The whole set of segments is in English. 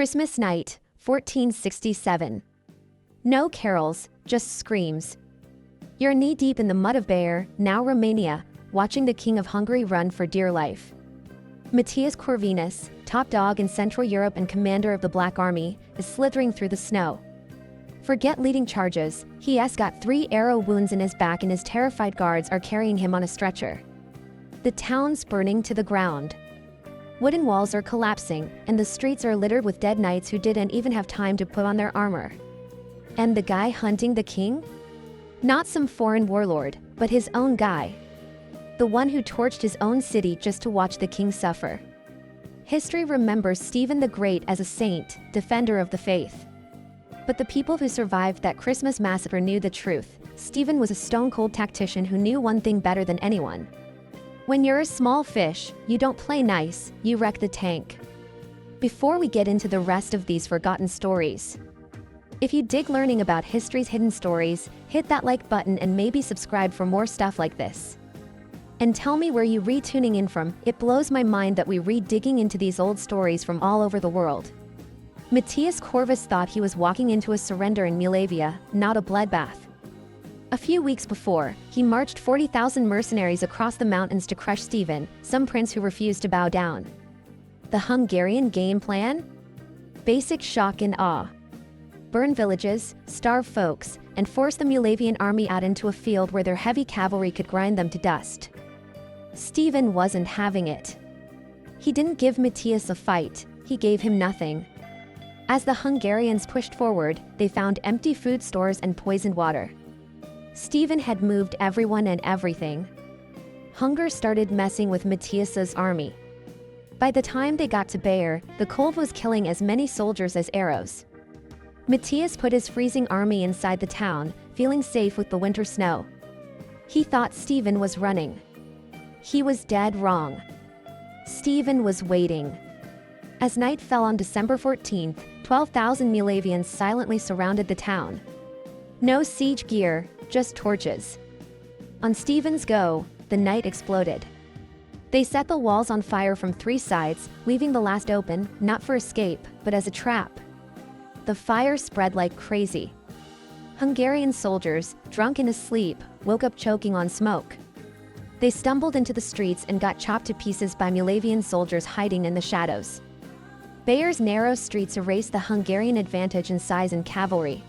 Christmas night, 1467. No carols, just screams. You're knee-deep in the mud of Bayer, now Romania, watching the king of Hungary run for dear life. Matthias Corvinus, top dog in Central Europe and commander of the Black Army, is slithering through the snow. Forget leading charges, he has got 3 arrow wounds in his back and his terrified guards are carrying him on a stretcher. The town's burning to the ground. Wooden walls are collapsing, and the streets are littered with dead knights who didn't even have time to put on their armor. And the guy hunting the king? Not some foreign warlord, but his own guy. The one who torched his own city just to watch the king suffer. History remembers Stephen the Great as a saint, defender of the faith. But the people who survived that Christmas massacre knew the truth. Stephen was a stone-cold tactician who knew one thing better than anyone. When you're a small fish, you don't play nice, you wreck the tank. Before we get into the rest of these forgotten stories, if you dig learning about history's hidden stories, hit that like button and maybe subscribe for more stuff like this. And tell me where you tuning in from. It blows my mind that we digging into these old stories from all over the world. Matthias Corvinus thought he was walking into a surrender in Moldavia, not a bloodbath. A few weeks before, he marched 40,000 mercenaries across the mountains to crush Stephen, some prince who refused to bow down. The Hungarian game plan? Basic shock and awe. Burn villages, starve folks, and force the Moldavian army out into a field where their heavy cavalry could grind them to dust. Stephen wasn't having it. He didn't give Matthias a fight, he gave him nothing. As the Hungarians pushed forward, they found empty food stores and poisoned water. Stephen had moved everyone and everything. Hunger started messing with Matthias's army. By the time they got to Bayer, the cold was killing as many soldiers as arrows. Matthias put his freezing army inside the town, feeling safe with the winter snow. He thought Stephen was running. He was dead wrong. Stephen was waiting. As night fell on December 14th, 12,000 Moldavians silently surrounded the town. No siege gear, just torches. On Stephen's go, the night exploded. They set the walls on fire from 3 sides, leaving the last open, not for escape, but as a trap. The fire spread like crazy. Hungarian soldiers, drunk in his sleep, woke up choking on smoke. They stumbled into the streets and got chopped to pieces by Moldavian soldiers hiding in the shadows. Bayer's narrow streets erased the Hungarian advantage in size and cavalry.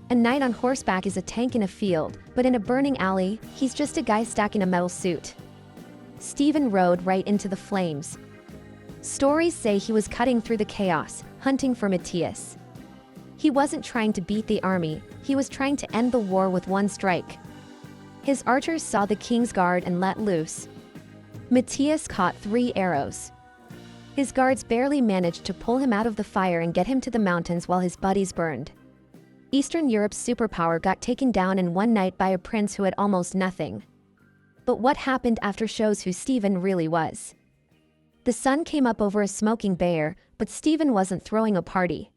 A knight on horseback is a tank in a field, but in a burning alley, he's just a guy stuck in a metal suit. Stephen rode right into the flames. Stories say he was cutting through the chaos, hunting for Matthias. He wasn't trying to beat the army, he was trying to end the war with one strike. His archers saw the king's guard and let loose. Matthias caught 3 arrows. His guards barely managed to pull him out of the fire and get him to the mountains while his buddies burned. Eastern Europe's superpower got taken down in one night by a prince who had almost nothing. But what happened after shows who Stephen really was. The sun came up over a smoking Bayer, but Stephen wasn't throwing a party.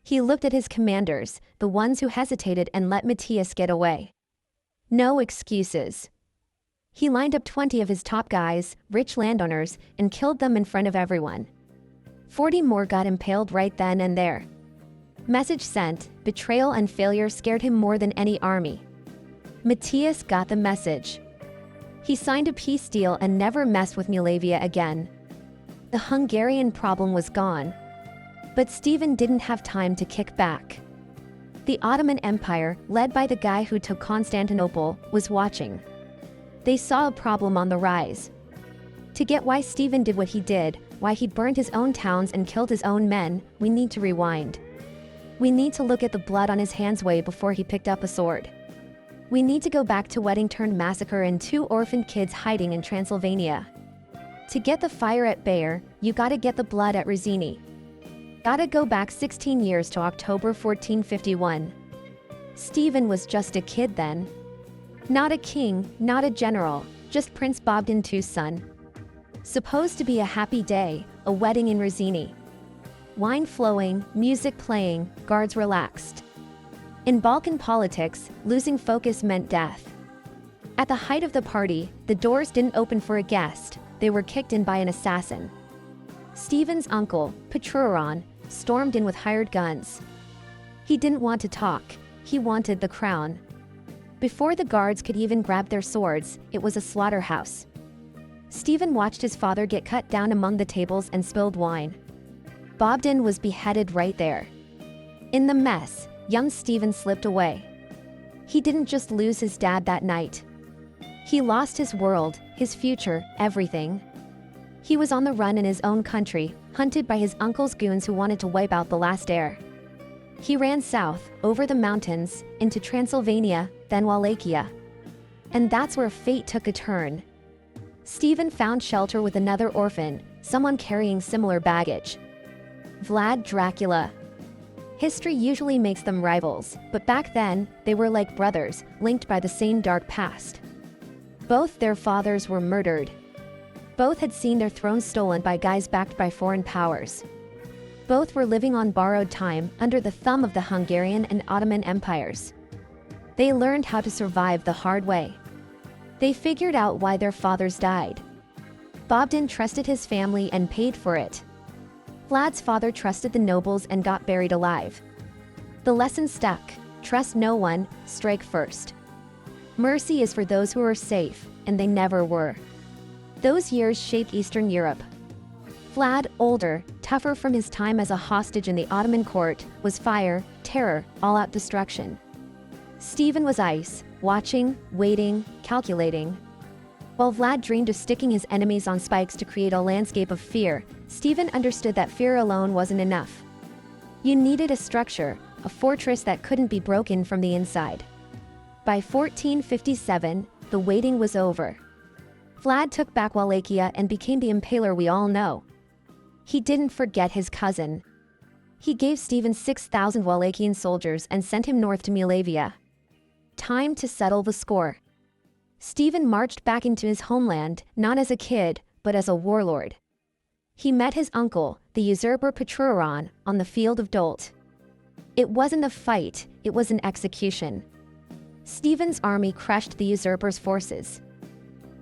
He looked at his commanders, the ones who hesitated and let Matthias get away. No excuses. He lined up 20 of his top guys, rich landowners, and killed them in front of everyone. 40 more got impaled right then and there. Message sent, betrayal and failure scared him more than any army. Matthias got the message. He signed a peace deal and never messed with Moldavia again. The Hungarian problem was gone. But Stephen didn't have time to kick back. The Ottoman Empire, led by the guy who took Constantinople, was watching. They saw a problem on the rise. To get why Stephen did what he did, why he burned his own towns and killed his own men, we need to rewind. We need to look at the blood on his hands way before he picked up a sword. We need to go back to wedding-turned-massacre and 2 orphaned kids hiding in Transylvania. To get the fire at Bayer, you gotta get the blood at Rosini. Gotta go back 16 years to October 1451. Stephen was just a kid then. Not a king, not a general, just Prince Bogdan II's son. Supposed to be a happy day, a wedding in Rosini. Wine flowing, music playing, guards relaxed. In Balkan politics, losing focus meant death. At the height of the party, the doors didn't open for a guest, they were kicked in by an assassin. Stephen's uncle, Petruron, stormed in with hired guns. He didn't want to talk. He wanted the crown. Before the guards could even grab their swords, it was a slaughterhouse. Stephen watched his father get cut down among the tables and spilled wine. Bogdan was beheaded right there. In the mess, young Stephen slipped away. He didn't just lose his dad that night. He lost his world, his future, everything. He was on the run in his own country, hunted by his uncle's goons who wanted to wipe out the last heir. He ran south, over the mountains, into Transylvania, then Wallachia. And that's where fate took a turn. Stephen found shelter with another orphan, someone carrying similar baggage. Vlad Dracula. History usually makes them rivals, but back then, they were like brothers, linked by the same dark past. Both their fathers were murdered. Both had seen their thrones stolen by guys backed by foreign powers. Both were living on borrowed time under the thumb of the Hungarian and Ottoman empires. They learned how to survive the hard way. They figured out why their fathers died. Bogdan trusted his family and paid for it. Vlad's father trusted the nobles and got buried alive. The lesson stuck: trust no one, strike first. Mercy is for those who are safe, and they never were. Those years shaped Eastern Europe. Vlad, older, tougher from his time as a hostage in the Ottoman court, was fire, terror, all-out destruction. Stephen was ice, watching, waiting, calculating. While Vlad dreamed of sticking his enemies on spikes to create a landscape of fear, Stephen understood that fear alone wasn't enough. You needed a structure, a fortress that couldn't be broken from the inside. By 1457, the waiting was over. Vlad took back Wallachia and became the impaler we all know. He didn't forget his cousin. He gave Stephen 6,000 Wallachian soldiers and sent him north to Moldavia. Time to settle the score. Stephen marched back into his homeland, not as a kid, but as a warlord. He met his uncle, the usurper Petruaran, on the field of Dolt. It wasn't a fight, it was an execution. Stephen's army crushed the usurper's forces.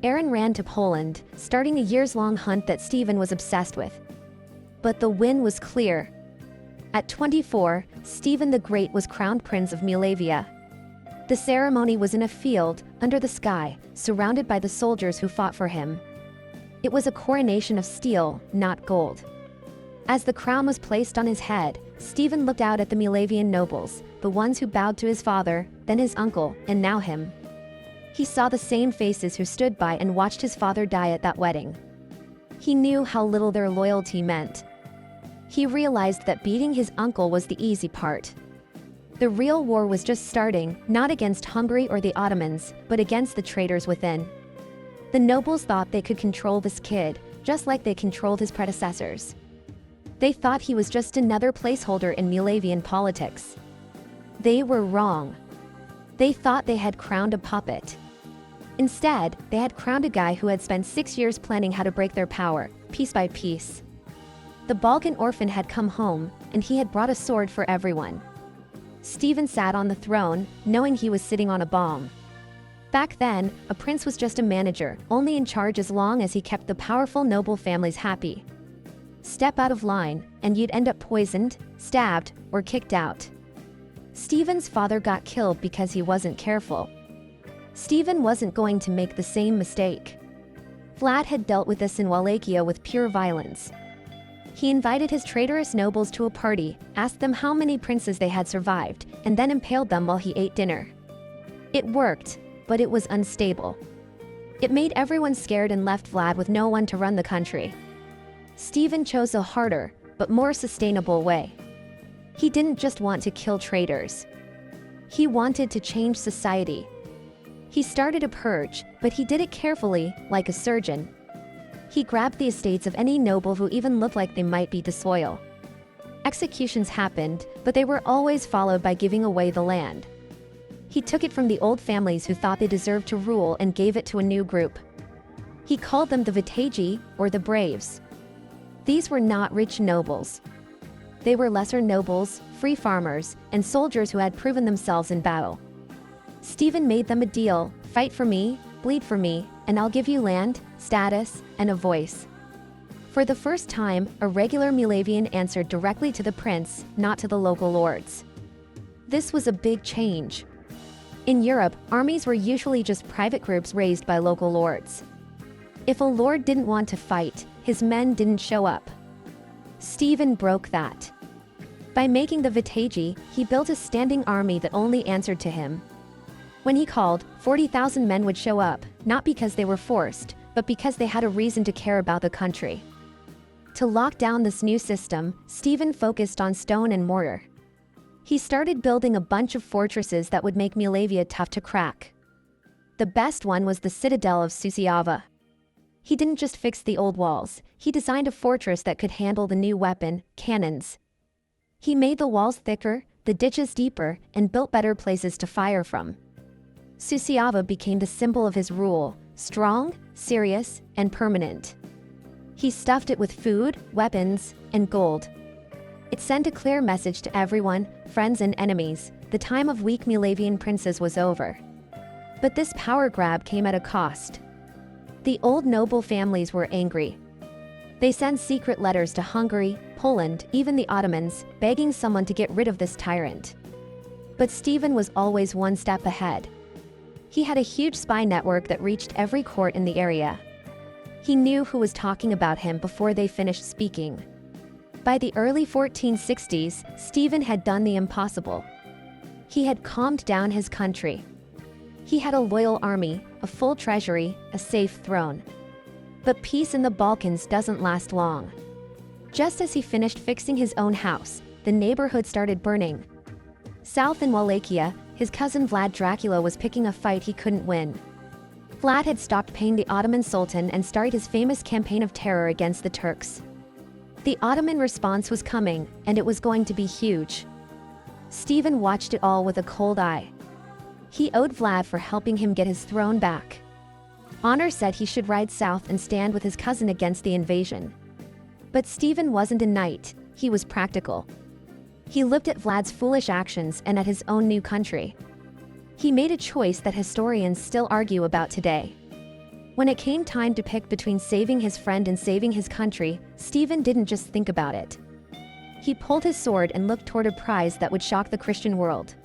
Aaron ran to Poland, starting a years-long hunt that Stephen was obsessed with. But the win was clear. At 24, Stephen the Great was crowned Prince of Moldavia. The ceremony was in a field, under the sky, surrounded by the soldiers who fought for him. It was a coronation of steel, not gold. As the crown was placed on his head, Stephen looked out at the Moldavian nobles, the ones who bowed to his father, then his uncle, and now him. He saw the same faces who stood by and watched his father die at that wedding. He knew how little their loyalty meant. He realized that beating his uncle was the easy part. The real war was just starting, not against Hungary or the Ottomans, but against the traitors within. The nobles thought they could control this kid, just like they controlled his predecessors. They thought he was just another placeholder in Moldavian politics. They were wrong. They thought they had crowned a puppet. Instead, they had crowned a guy who had spent 6 years planning how to break their power, piece by piece. The Balkan orphan had come home, and he had brought a sword for everyone. Stephen sat on the throne, knowing he was sitting on a bomb. Back then, a prince was just a manager, only in charge as long as he kept the powerful noble families happy. Step out of line, and you'd end up poisoned, stabbed, or kicked out. Stephen's father got killed because he wasn't careful. Stephen wasn't going to make the same mistake. Vlad had dealt with this in Wallachia with pure violence. He invited his traitorous nobles to a party, asked them how many princes they had survived, and then impaled them while he ate dinner. It worked, but it was unstable. It made everyone scared and left Vlad with no one to run the country. Stephen chose a harder, but more sustainable way. He didn't just want to kill traitors. He wanted to change society. He started a purge, but he did it carefully, like a surgeon. He grabbed the estates of any noble who even looked like they might be disloyal. Executions happened, but they were always followed by giving away the land. He took it from the old families who thought they deserved to rule and gave it to a new group. He called them the Vitagi, or the Braves. These were not rich nobles. They were lesser nobles, free farmers, and soldiers who had proven themselves in battle. Stephen made them a deal: fight for me, bleed for me, and I'll give you land, status, and a voice. For the first time, a regular Moldavian answered directly to the prince, not to the local lords. This was a big change. In Europe, armies were usually just private groups raised by local lords. If a lord didn't want to fight, his men didn't show up. Stephen broke that. By making the Vitagi, he built a standing army that only answered to him. When he called, 40,000 men would show up, not because they were forced, but because they had a reason to care about the country. To lock down this new system, Stephen focused on stone and mortar. He started building a bunch of fortresses that would make Moldavia tough to crack. The best one was the citadel of Suceava. He didn't just fix the old walls, he designed a fortress that could handle the new weapon, cannons. He made the walls thicker, the ditches deeper, and built better places to fire from. Suceava became the symbol of his rule, strong, serious, and permanent. He stuffed it with food, weapons, and gold. It sent a clear message to everyone, friends and enemies, the time of weak Moldavian princes was over. But this power grab came at a cost. The old noble families were angry. They sent secret letters to Hungary, Poland, even the Ottomans, begging someone to get rid of this tyrant. But Stephen was always one step ahead. He had a huge spy network that reached every court in the area. He knew who was talking about him before they finished speaking. By the early 1460s, Stephen had done the impossible. He had calmed down his country. He had a loyal army, a full treasury, a safe throne. But peace in the Balkans doesn't last long. Just as he finished fixing his own house, the neighborhood started burning. South in Wallachia, his cousin Vlad Dracula was picking a fight he couldn't win. Vlad had stopped paying the Ottoman Sultan and started his famous campaign of terror against the Turks. The Ottoman response was coming, and it was going to be huge. Stephen watched it all with a cold eye. He owed Vlad for helping him get his throne back. Honor said he should ride south and stand with his cousin against the invasion. But Stephen wasn't a knight, he was practical. He looked at Vlad's foolish actions and at his own new country. He made a choice that historians still argue about today. When it came time to pick between saving his friend and saving his country, Stephen didn't just think about it. He pulled his sword and looked toward a prize that would shock the Christian world.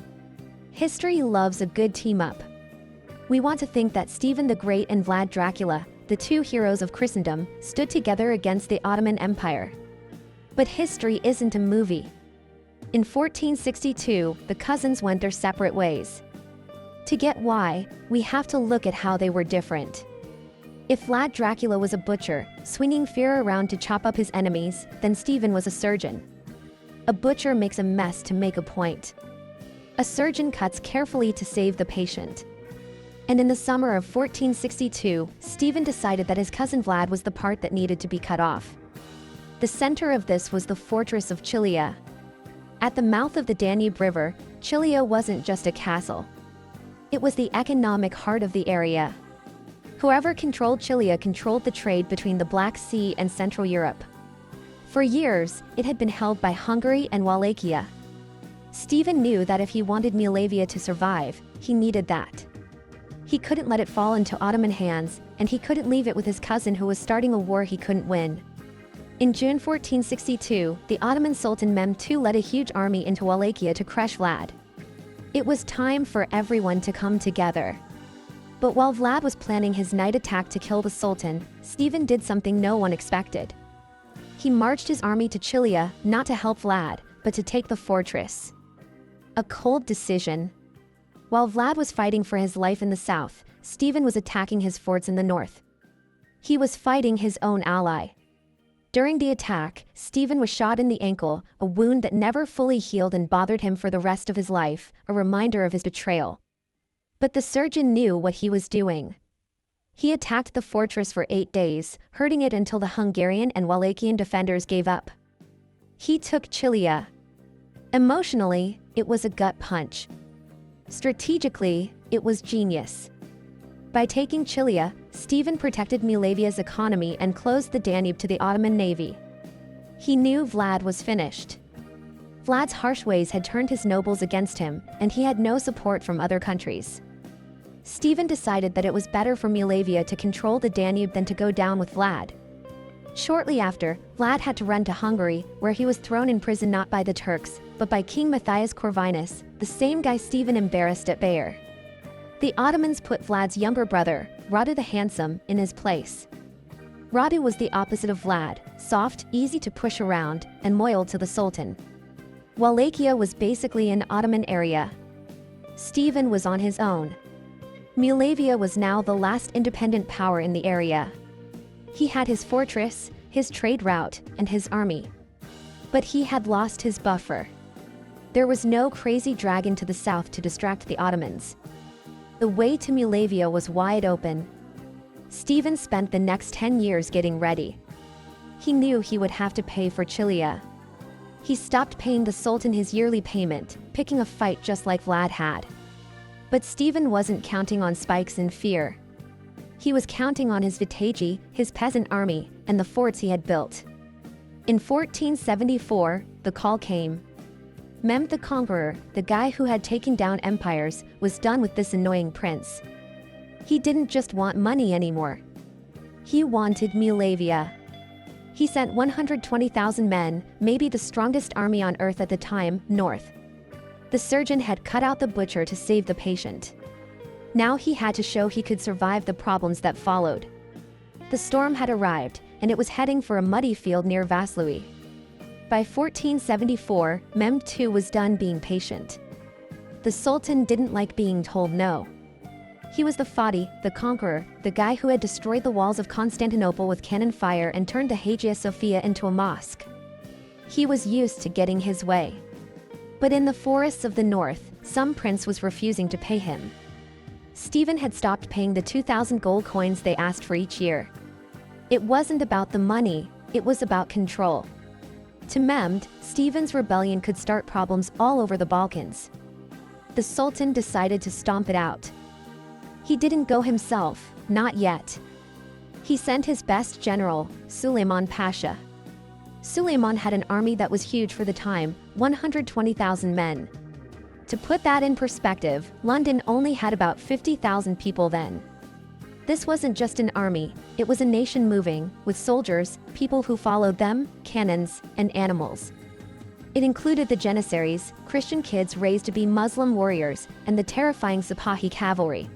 History loves a good team-up. We want to think that Stephen the Great and Vlad Dracula, the two heroes of Christendom, stood together against the Ottoman Empire. But history isn't a movie. In 1462, the cousins went their separate ways. To get why, we have to look at how they were different. If Vlad Dracula was a butcher, swinging fear around to chop up his enemies, then Stephen was a surgeon. A butcher makes a mess to make a point. A surgeon cuts carefully to save the patient. And in the summer of 1462, Stephen decided that his cousin Vlad was the part that needed to be cut off. The center of this was the fortress of Chilia. At the mouth of the Danube River, Chilia wasn't just a castle. It was the economic heart of the area. Whoever controlled Chilia controlled the trade between the Black Sea and Central Europe. For years, it had been held by Hungary and Wallachia. Stephen knew that if he wanted Moldavia to survive, he needed that. He couldn't let it fall into Ottoman hands, and he couldn't leave it with his cousin who was starting a war he couldn't win. In June 1462, the Ottoman Sultan Mehmed II led a huge army into Wallachia to crush Vlad. It was time for everyone to come together. But while Vlad was planning his night attack to kill the Sultan, Stephen did something no one expected. He marched his army to Chilia, not to help Vlad, but to take the fortress. A cold decision. While Vlad was fighting for his life in the south, Stephen was attacking his forts in the north. He was fighting his own ally. During the attack, Stephen was shot in the ankle, a wound that never fully healed and bothered him for the rest of his life, a reminder of his betrayal. But the surgeon knew what he was doing. He attacked the fortress for 8 days, hurting it until the Hungarian and Wallachian defenders gave up. He took Chilia. Emotionally, it was a gut punch. Strategically, it was genius. By taking Chilia, Stephen protected Moldavia's economy and closed the Danube to the Ottoman navy. He knew Vlad was finished. Vlad's harsh ways had turned his nobles against him, and he had no support from other countries. Stephen decided that it was better for Moldavia to control the Danube than to go down with Vlad. Shortly after, Vlad had to run to Hungary, where he was thrown in prison not by the Turks, but by King Matthias Corvinus, the same guy Stephen embarrassed at Bayeux. The Ottomans put Vlad's younger brother, Radu the Handsome, in his place. Radu was the opposite of Vlad, soft, easy to push around, and loyal to the Sultan. Wallachia was basically an Ottoman area. Stephen was on his own. Moldavia was now the last independent power in the area. He had his fortress, his trade route, and his army. But he had lost his buffer. There was no crazy dragon to the south to distract the Ottomans. The way to Moldavia was wide open. Stephen spent the next 10 years getting ready. He knew he would have to pay for Chilia. He stopped paying the Sultan his yearly payment, picking a fight just like Vlad had. But Stephen wasn't counting on spikes in fear. He was counting on his vitaji, his peasant army, and the forts he had built. In 1474, the call came. Mehmed the Conqueror, the guy who had taken down empires, was done with this annoying prince. He didn't just want money anymore. He wanted Moldavia. He sent 120,000 men, maybe the strongest army on earth at the time, north. The surgeon had cut out the butcher to save the patient. Now he had to show he could survive the problems that followed. The storm had arrived, and it was heading for a muddy field near Vaslui. By 1474, Mehmed too was done being patient. The Sultan didn't like being told no. He was the Fatih, the conqueror, the guy who had destroyed the walls of Constantinople with cannon fire and turned the Hagia Sophia into a mosque. He was used to getting his way. But in the forests of the north, some prince was refusing to pay him. Stephen had stopped paying the 2,000 gold coins they asked for each year. It wasn't about the money, it was about control. To Mehmed, Stephen's rebellion could start problems all over the Balkans. The Sultan decided to stomp it out. He didn't go himself, not yet. He sent his best general, Suleiman Pasha. Suleiman had an army that was huge for the time, 120,000 men. To put that in perspective, London only had about 50,000 people then. This wasn't just an army, it was a nation moving, with soldiers, people who followed them, cannons, and animals. It included the Janissaries, Christian kids raised to be Muslim warriors, and the terrifying Sipahi cavalry.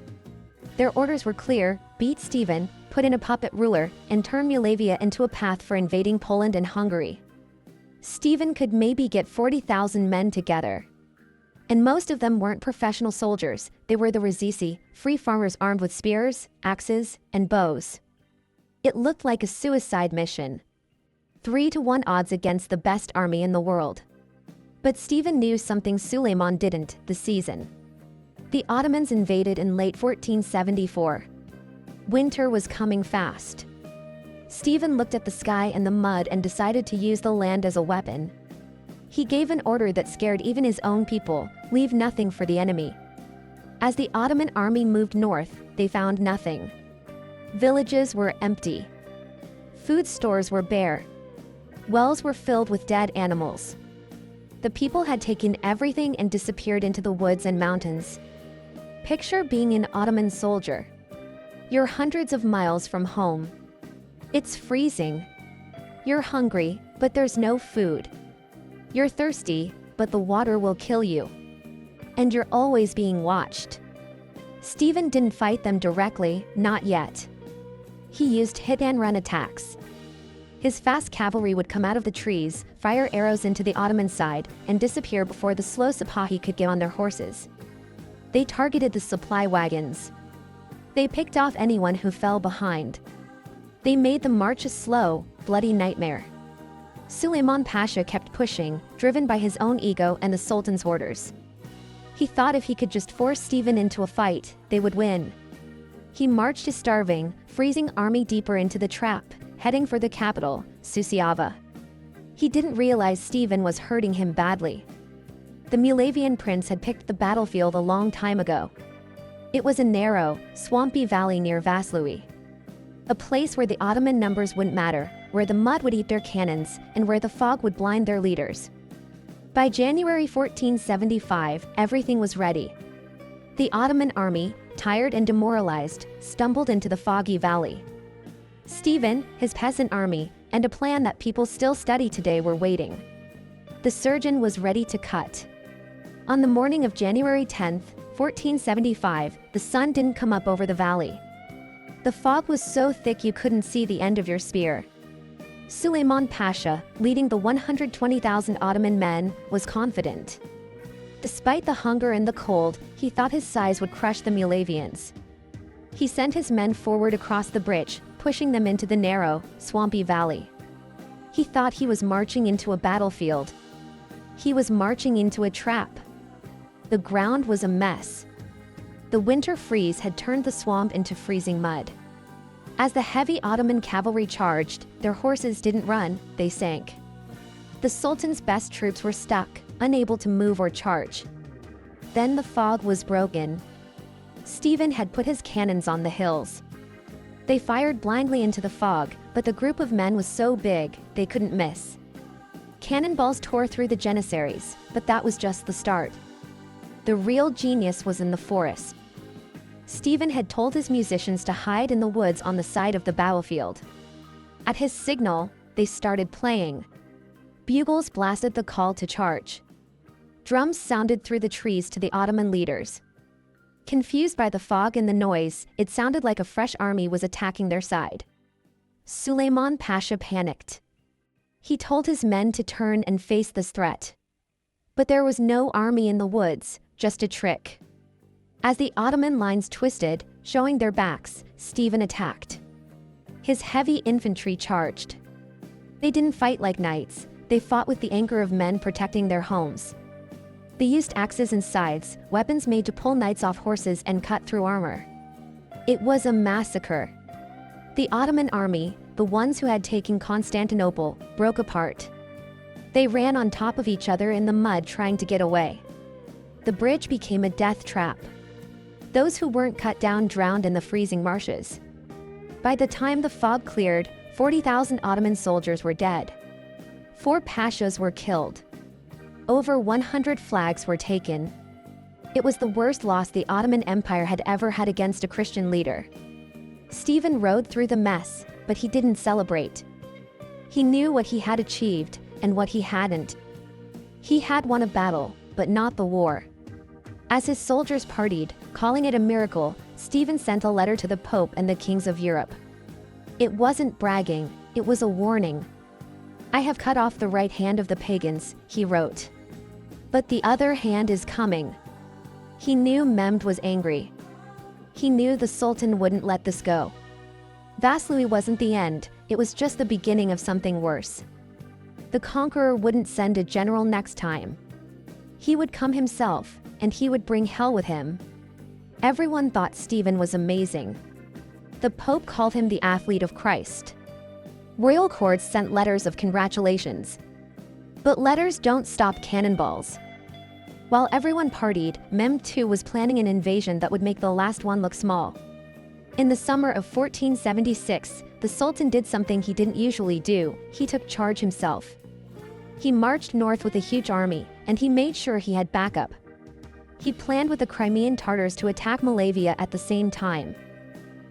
Their orders were clear: beat Stephen, put in a puppet ruler, and turn Moldavia into a path for invading Poland and Hungary. Stephen could maybe get 40,000 men together. And most of them weren't professional soldiers, they were the Rizisi, free farmers armed with spears, axes, and bows. It looked like a suicide mission. 3-to-1 odds against the best army in the world. But Stephen knew something Suleiman didn't, the season. The Ottomans invaded in late 1474. Winter was coming fast. Stephen looked at the sky and the mud and decided to use the land as a weapon. He gave an order that scared even his own people: leave nothing for the enemy. As the Ottoman army moved north, they found nothing. Villages were empty. Food stores were bare. Wells were filled with dead animals. The people had taken everything and disappeared into the woods and mountains. Picture being an Ottoman soldier. You're hundreds of miles from home. It's freezing. You're hungry, but there's no food. You're thirsty, but the water will kill you. And you're always being watched. Stephen didn't fight them directly, not yet. He used hit-and-run attacks. His fast cavalry would come out of the trees, fire arrows into the Ottoman side, and disappear before the slow Sipahi could get on their horses. They targeted the supply wagons. They picked off anyone who fell behind. They made the march a slow, bloody nightmare. Suleiman Pasha kept pushing, driven by his own ego and the Sultan's orders. He thought if he could just force Stephen into a fight, they would win. He marched his starving, freezing army deeper into the trap, heading for the capital, Suceava. He didn't realize Stephen was hurting him badly. The Moldavian prince had picked the battlefield a long time ago. It was a narrow, swampy valley near Vaslui. A place where the Ottoman numbers wouldn't matter, where the mud would eat their cannons, and where the fog would blind their leaders. By January 1475, everything was ready. The Ottoman army, tired and demoralized, stumbled into the foggy valley. Stephen, his peasant army, and a plan that people still study today were waiting. The surgeon was ready to cut. On the morning of January 10, 1475, the sun didn't come up over the valley. The fog was so thick you couldn't see the end of your spear. Suleiman Pasha, leading the 120,000 Ottoman men, was confident. Despite the hunger and the cold, he thought his size would crush the Moldavians. He sent his men forward across the bridge, pushing them into the narrow, swampy valley. He thought he was marching into a battlefield. He was marching into a trap. The ground was a mess. The winter freeze had turned the swamp into freezing mud. As the heavy Ottoman cavalry charged, their horses didn't run, they sank. The Sultan's best troops were stuck, unable to move or charge. Then the fog was broken. Stephen had put his cannons on the hills. They fired blindly into the fog, but the group of men was so big, they couldn't miss. Cannonballs tore through the janissaries, but that was just the start. The real genius was in the forest. Stephen had told his musicians to hide in the woods on the side of the battlefield. At his signal, they started playing. Bugles blasted the call to charge. Drums sounded through the trees to the Ottoman leaders. Confused by the fog and the noise, it sounded like a fresh army was attacking their side. Suleiman Pasha panicked. He told his men to turn and face this threat. But there was no army in the woods, just a trick. As the Ottoman lines twisted, showing their backs, Stephen attacked. His heavy infantry charged. They didn't fight like knights, they fought with the anger of men protecting their homes. They used axes and scythes, weapons made to pull knights off horses and cut through armor. It was a massacre. The Ottoman army, the ones who had taken Constantinople, broke apart. They ran on top of each other in the mud trying to get away. The bridge became a death trap. Those who weren't cut down drowned in the freezing marshes. By the time the fog cleared, 40,000 Ottoman soldiers were dead. 4 pashas were killed. Over 100 flags were taken. It was the worst loss the Ottoman Empire had ever had against a Christian leader. Stephen rode through the mess, but he didn't celebrate. He knew what he had achieved and what he hadn't. He had won a battle, but not the war. As his soldiers partied, calling it a miracle, Stephen sent a letter to the Pope and the kings of Europe. It wasn't bragging, it was a warning. "I have cut off the right hand of the pagans," he wrote. "But the other hand is coming." He knew Mehmed was angry. He knew the Sultan wouldn't let this go. Vaslui wasn't the end, it was just the beginning of something worse. The conqueror wouldn't send a general next time. He would come himself, and he would bring hell with him. Everyone thought Stephen was amazing. The Pope called him the athlete of Christ. Royal courts sent letters of congratulations. But letters don't stop cannonballs. While everyone partied, Mehmed too was planning an invasion that would make the last one look small. In the summer of 1476, the Sultan did something he didn't usually do, he took charge himself. He marched north with a huge army, and he made sure he had backup. He planned with the Crimean Tartars to attack Moldavia at the same time.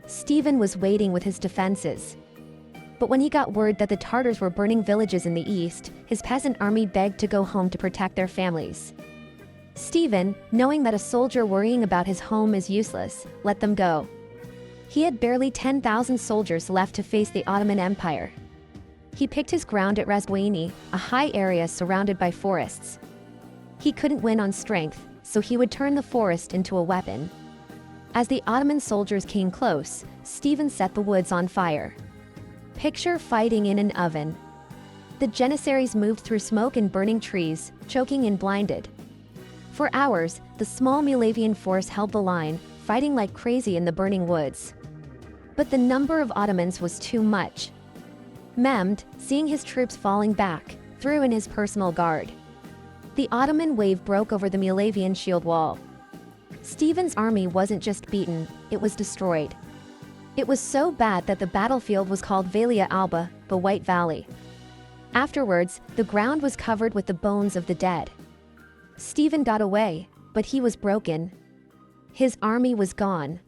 Stephen was waiting with his defenses. But when he got word that the Tartars were burning villages in the east, his peasant army begged to go home to protect their families. Stephen, knowing that a soldier worrying about his home is useless, let them go. He had barely 10,000 soldiers left to face the Ottoman Empire. He picked his ground at Razbuini, a high area surrounded by forests. He couldn't win on strength, so he would turn the forest into a weapon. As the Ottoman soldiers came close, Stephen set the woods on fire. Picture fighting in an oven. The janissaries moved through smoke and burning trees, choking and blinded. For hours, the small Moldavian force held the line, fighting like crazy in the burning woods. But the number of Ottomans was too much. Mehmed, seeing his troops falling back, threw in his personal guard. The Ottoman wave broke over the Moldavian shield wall. Stephen's army wasn't just beaten, it was destroyed. It was so bad that the battlefield was called Valia Alba, the White Valley. Afterwards, the ground was covered with the bones of the dead. Stephen got away, but he was broken. His army was gone.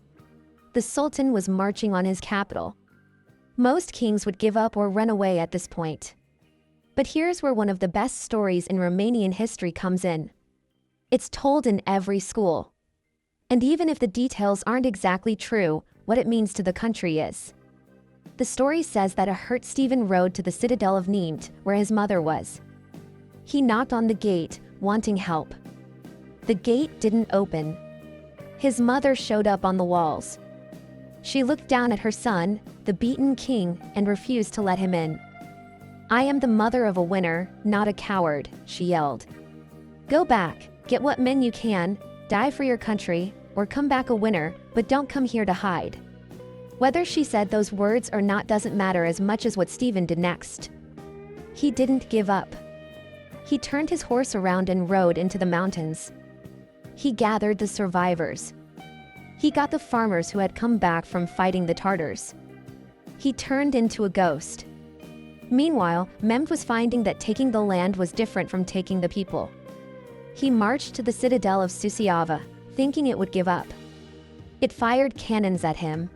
The Sultan was marching on his capital. Most kings would give up or run away at this point. But here's where one of the best stories in Romanian history comes in. It's told in every school. And even if the details aren't exactly true, what it means to the country is. The story says that a hurt Stephen rode to the citadel of Nîmes, where his mother was. He knocked on the gate, wanting help. The gate didn't open. His mother showed up on the walls. She looked down at her son, the beaten king, and refused to let him in. "I am the mother of a winner, not a coward," she yelled. "Go back, get what men you can, die for your country, or come back a winner, but don't come here to hide." Whether she said those words or not doesn't matter as much as what Stephen did next. He didn't give up. He turned his horse around and rode into the mountains. He gathered the survivors. He got the farmers who had come back from fighting the Tartars. He turned into a ghost. Meanwhile, Mehmed was finding that taking the land was different from taking the people. He marched to the citadel of Suceava, thinking it would give up. It fired cannons at him.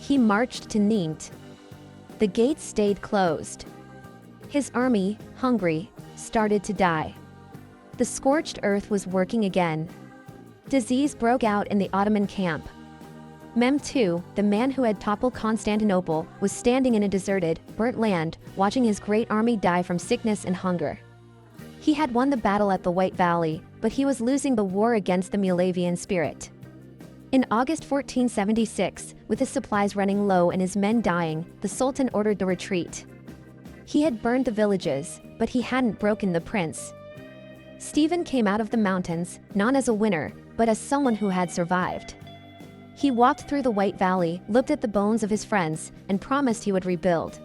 He marched to Nîmes. The gates stayed closed. His army, Hungary, started to die. The scorched earth was working again. Disease broke out in the Ottoman camp. Mehmed II, the man who had toppled Constantinople, was standing in a deserted, burnt land, watching his great army die from sickness and hunger. He had won the battle at the White Valley, but he was losing the war against the Moldavian spirit. In August 1476, with his supplies running low and his men dying, the Sultan ordered the retreat. He had burned the villages, but he hadn't broken the prince. Stephen came out of the mountains, not as a winner, but as someone who had survived. He walked through the White Valley, looked at the bones of his friends, and promised he would rebuild.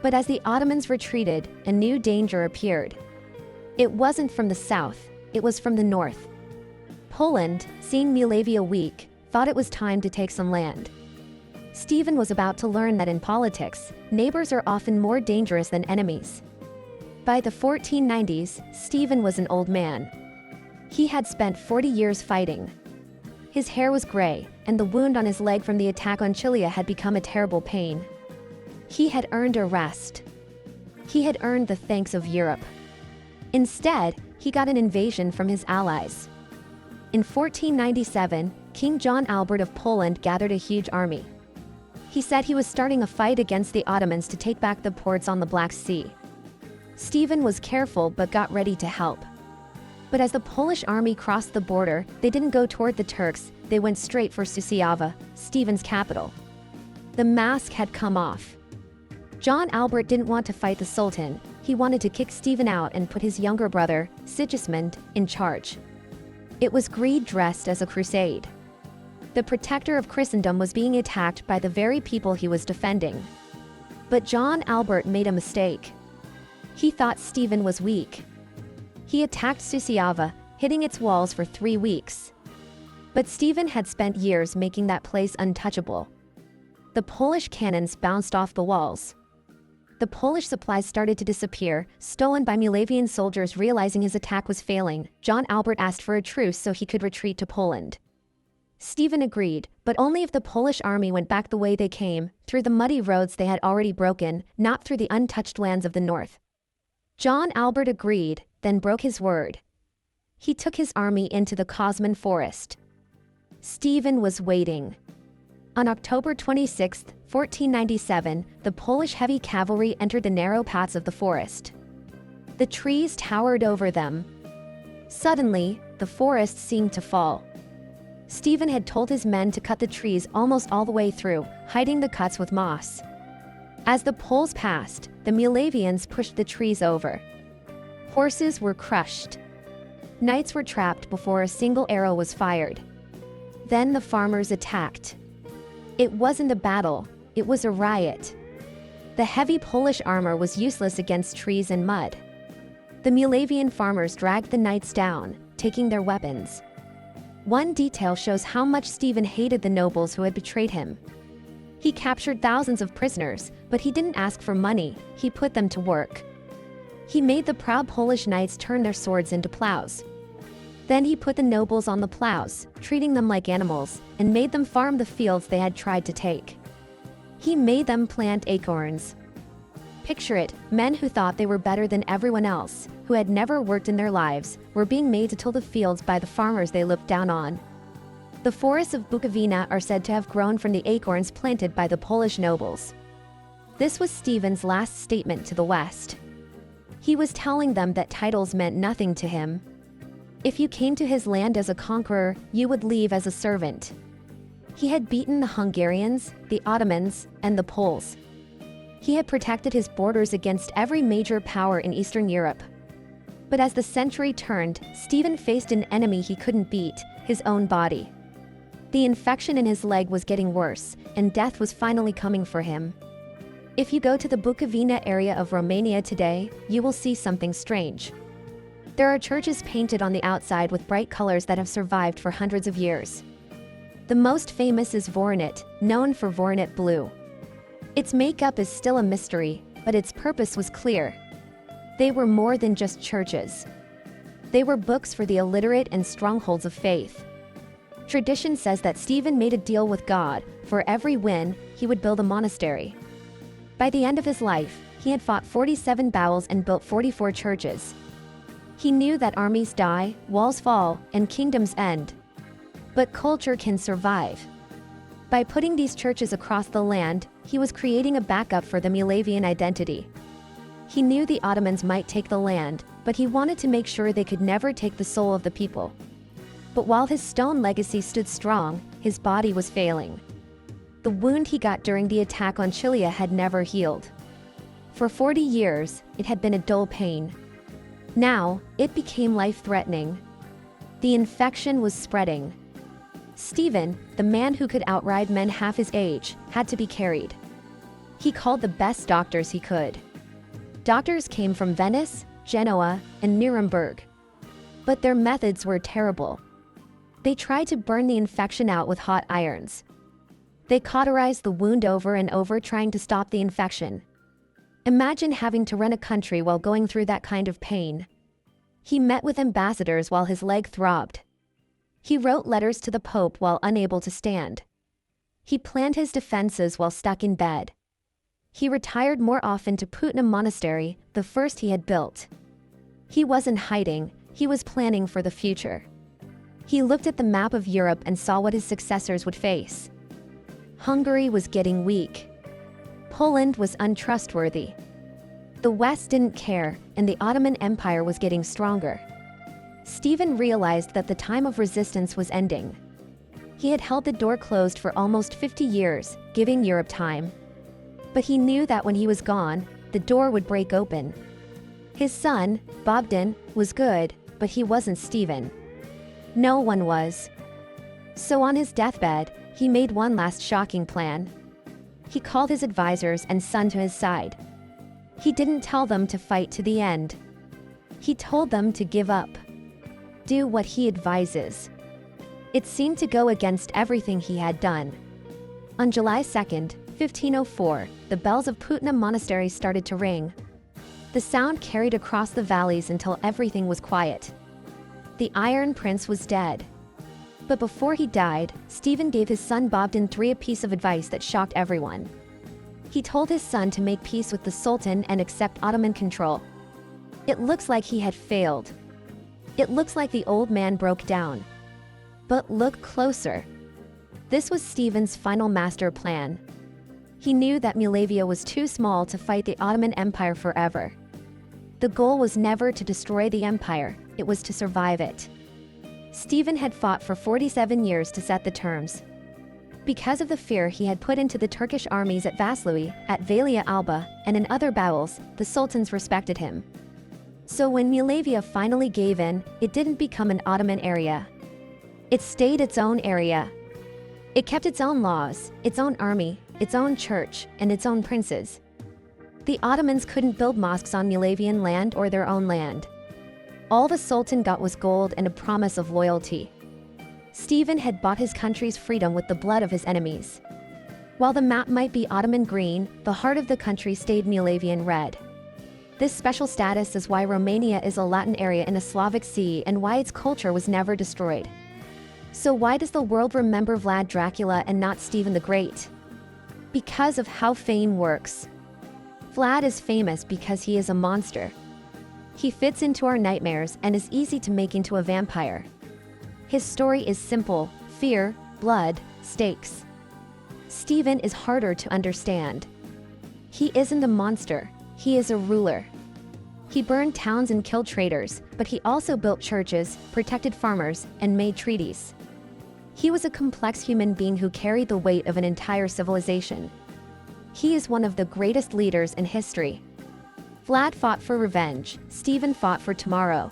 But as the Ottomans retreated, a new danger appeared. It wasn't from the south, it was from the north. Poland, seeing Moldavia weak, thought it was time to take some land. Stephen was about to learn that in politics, neighbors are often more dangerous than enemies. By the 1490s, Stephen was an old man. He had spent 40 years fighting. His hair was gray, and the wound on his leg from the attack on Chile had become a terrible pain. He had earned a rest. He had earned the thanks of Europe. Instead, he got an invasion from his allies. In 1497, King John Albert of Poland gathered a huge army. He said he was starting a fight against the Ottomans to take back the ports on the Black Sea. Stephen was careful but got ready to help. But as the Polish army crossed the border, they didn't go toward the Turks, they went straight for Suceava, Stephen's capital. The mask had come off. John Albert didn't want to fight the Sultan, he wanted to kick Stephen out and put his younger brother, Sigismund, in charge. It was greed dressed as a crusade. The protector of Christendom was being attacked by the very people he was defending. But John Albert made a mistake. He thought Stephen was weak. He attacked Suceava, hitting its walls for 3 weeks. But Stephen had spent years making that place untouchable. The Polish cannons bounced off the walls. The Polish supplies started to disappear, stolen by Moldavian soldiers. Realizing his attack was failing, John Albert asked for a truce so he could retreat to Poland. Stephen agreed, but only if the Polish army went back the way they came, through the muddy roads they had already broken, not through the untouched lands of the north. John Albert agreed, then broke his word. He took his army into the Kosman forest. Stephen was waiting. On October 26, 1497, the Polish heavy cavalry entered the narrow paths of the forest. The trees towered over them. Suddenly, the forest seemed to fall. Stephen had told his men to cut the trees almost all the way through, hiding the cuts with moss. As the Poles passed, the Moldavians pushed the trees over. Horses were crushed. Knights were trapped before a single arrow was fired. Then the farmers attacked. It wasn't a battle, it was a riot. The heavy Polish armor was useless against trees and mud. The Moldavian farmers dragged the knights down, taking their weapons. One detail shows how much Stephen hated the nobles who had betrayed him. He captured thousands of prisoners, but he didn't ask for money, he put them to work. He made the proud Polish knights turn their swords into plows. Then he put the nobles on the plows, treating them like animals, and made them farm the fields they had tried to take. He made them plant acorns. Picture it, men who thought they were better than everyone else, who had never worked in their lives, were being made to till the fields by the farmers they looked down on. The forests of Bukowina are said to have grown from the acorns planted by the Polish nobles. This was Stephen's last statement to the West. He was telling them that titles meant nothing to him. If you came to his land as a conqueror, you would leave as a servant. He had beaten the Hungarians, the Ottomans, and the Poles. He had protected his borders against every major power in Eastern Europe. But as the century turned, Stephen faced an enemy he couldn't beat, his own body. The infection in his leg was getting worse, and death was finally coming for him. If you go to the Bukowina area of Romania today, you will see something strange. There are churches painted on the outside with bright colors that have survived for hundreds of years. The most famous is Voronet, known for Voronet blue. Its makeup is still a mystery, but its purpose was clear. They were more than just churches. They were books for the illiterate and strongholds of faith. Tradition says that Stephen made a deal with God. For every win, he would build a monastery. By the end of his life, he had fought 47 battles and built 44 churches. He knew that armies die, walls fall, and kingdoms end. But culture can survive. By putting these churches across the land, he was creating a backup for the Moldavian identity. He knew the Ottomans might take the land, but he wanted to make sure they could never take the soul of the people. But while his stone legacy stood strong, his body was failing. The wound he got during the attack on Chilia had never healed. For 40 years, it had been a dull pain. Now, it became life-threatening. The infection was spreading. Stephen, the man who could outride men half his age, had to be carried. He called the best doctors he could. Doctors came from Venice, Genoa, and Nuremberg. But their methods were terrible. They tried to burn the infection out with hot irons. They cauterized the wound over and over, trying to stop the infection. Imagine having to run a country while going through that kind of pain. He met with ambassadors while his leg throbbed. He wrote letters to the Pope while unable to stand. He planned his defenses while stuck in bed. He retired more often to Putna Monastery, the first he had built. He wasn't hiding, he was planning for the future. He looked at the map of Europe and saw what his successors would face. Hungary was getting weak. Poland was untrustworthy. The West didn't care, and the Ottoman Empire was getting stronger. Stephen realized that the time of resistance was ending. He had held the door closed for almost 50 years, giving Europe time. But he knew that when he was gone, the door would break open. His son, Bogdan, was good, but he wasn't Stephen. No one was. So on his deathbed, he made one last shocking plan. He called his advisors and son to his side. He didn't tell them to fight to the end. He told them to give up. Do what he advises. It seemed to go against everything he had done. On July 2nd, 1504, the bells of Putna Monastery started to ring. The sound carried across the valleys until everything was quiet. The Iron Prince was dead. But before he died, Stephen gave his son Bogdan a piece of advice that shocked everyone. He told his son to make peace with the Sultan and accept Ottoman control. It looks like he had failed. It looks like the old man broke down. But look closer. This was Stephen's final master plan. He knew that Moldavia was too small to fight the Ottoman Empire forever. The goal was never to destroy the empire, it was to survive it. Stephen had fought for 47 years to set the terms. Because of the fear he had put into the Turkish armies at Vaslui, at Valia Alba, and in other battles, the sultans respected him. So when Moldavia finally gave in, it didn't become an Ottoman area. It stayed its own area. It kept its own laws, its own army, its own church, and its own princes. The Ottomans couldn't build mosques on Moldavian land or their own land. All the Sultan got was gold and a promise of loyalty. Stephen had bought his country's freedom with the blood of his enemies. While the map might be Ottoman green, the heart of the country stayed Moldavian red. This special status is why Romania is a Latin area in a Slavic sea and why its culture was never destroyed. So why does the world remember Vlad Dracula and not Stephen the Great? Because of how fame works. Vlad is famous because he is a monster. He fits into our nightmares and is easy to make into a vampire. His story is simple: fear, blood, stakes. Stephen is harder to understand. He isn't a monster, he is a ruler. He burned towns and killed traitors, but he also built churches, protected farmers, and made treaties. He was a complex human being who carried the weight of an entire civilization. He is one of the greatest leaders in history. Vlad fought for revenge, Stephen fought for tomorrow.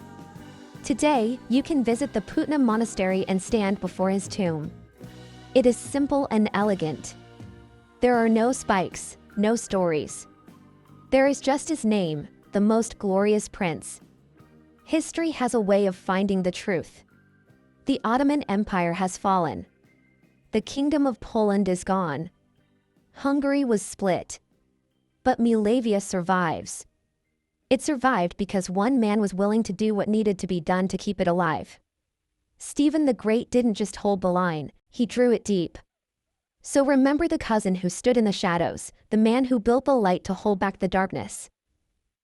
Today, you can visit the Putna Monastery and stand before his tomb. It is simple and elegant. There are no spikes, no stories. There is just his name, the most glorious prince. History has a way of finding the truth. The Ottoman Empire has fallen. The Kingdom of Poland is gone. Hungary was split. But Moldavia survives. It survived because one man was willing to do what needed to be done to keep it alive. Stephen the Great didn't just hold the line, he drew it deep. So remember the cousin who stood in the shadows, the man who built the light to hold back the darkness.